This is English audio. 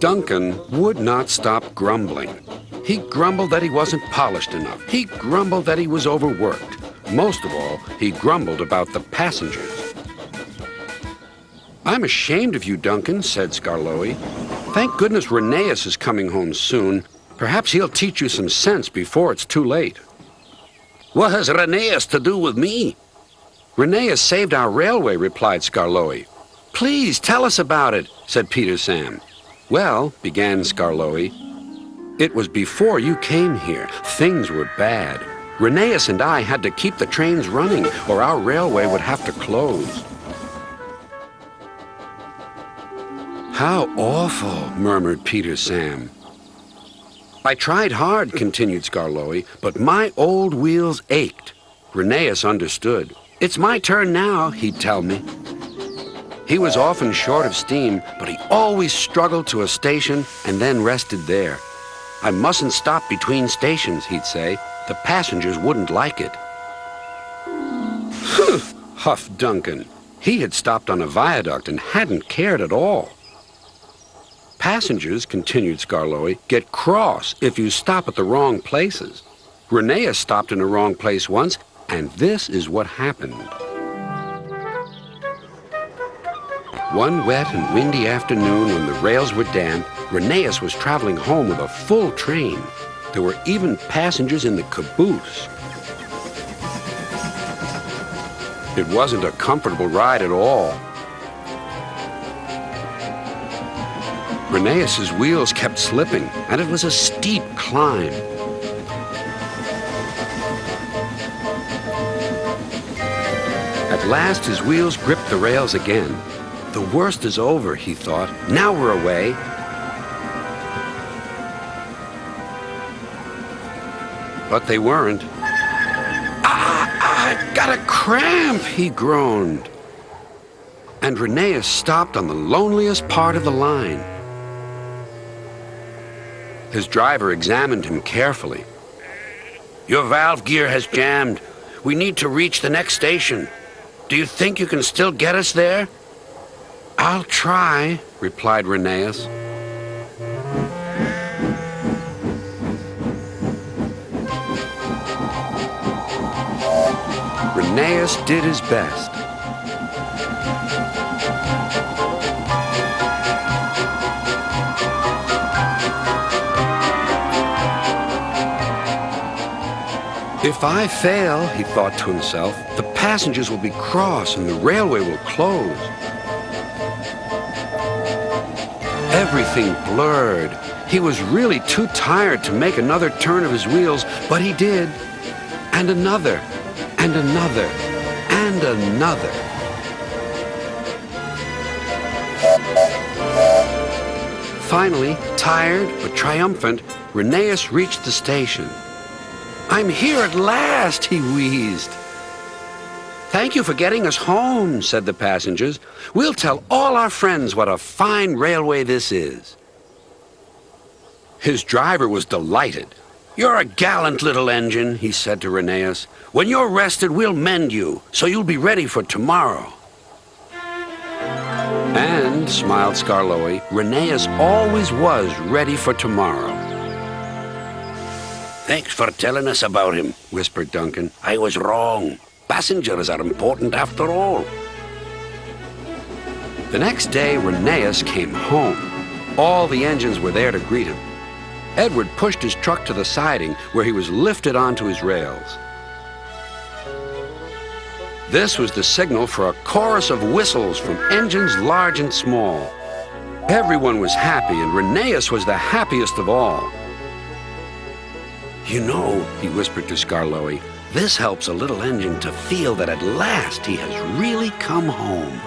Duncan would not stop grumbling. He grumbled that he wasn't polished enough. He grumbled that he was overworked. Most of all, he grumbled about the passengers. "I'm ashamed of you, Duncan," said Skarloey. "Thank goodness Rheneas is coming home soon. Perhaps he'll teach you some sense before it's too late." "What has Rheneas to do with me?" "Rheneas saved our railway," replied Skarloey. "Please tell us about it," said Peter Sam. "Well," began Skarloey, "it was before you came here. Things were bad. Rheneas and I had to keep the trains running, or our railway would have to close." "How awful," murmured Peter Sam. "I tried hard," continued Skarloey, "but my old wheels ached." Rheneas understood. "It's my turn now," he'd tell me. He was often short of steam, but he always struggled to a station and then rested there. "I mustn't stop between stations," he'd say. "The passengers wouldn't like it." "Phew," huffed Duncan. He had stopped on a viaduct and hadn't cared at all. "Passengers," continued Skarloey, "get cross if you stop at the wrong places. Rheneas stopped in the wrong place once, and this is what happened." One wet and windy afternoon when the rails were damp, Rheneas was traveling home with a full train. There were even passengers in the caboose. It wasn't a comfortable ride at all. Rheneas's wheels kept slipping, and it was a steep climb. At last, his wheels gripped the rails again. "The worst is over," he thought. "Now we're away." But they weren't. I got a cramp," he groaned. And Rheneas stopped on the loneliest part of the line. His driver examined him carefully. "Your valve gear has jammed. We need to reach the next station. Do you think you can still get us there?" "I'll try," replied Rheneas. Rheneas did his best. "If I fail," he thought to himself, "the passengers will be cross and the railway will close." Everything blurred. He was really too tired to make another turn of his wheels, but he did. And another, and another, and another. Finally, tired but triumphant, Rheneas reached the station. "I'm here at last," he wheezed. "Thank you for getting us home," said the passengers. "We'll tell all our friends what a fine railway this is." His driver was delighted. "You're a gallant little engine," he said to Rheneas. "When you're rested, we'll mend you, so you'll be ready for tomorrow." And, smiled Skarloey, Rheneas always was ready for tomorrow. "Thanks for telling us about him," whispered Duncan. "I was wrong. Passengers are important after all." The next day, Rheneas came home. All the engines were there to greet him. Edward pushed his truck to the siding, where he was lifted onto his rails. This was the signal for a chorus of whistles from engines large and small. Everyone was happy, and Rheneas was the happiest of all. "You know," he whispered to Skarloey, "this helps a little engine to feel that at last he has really come home."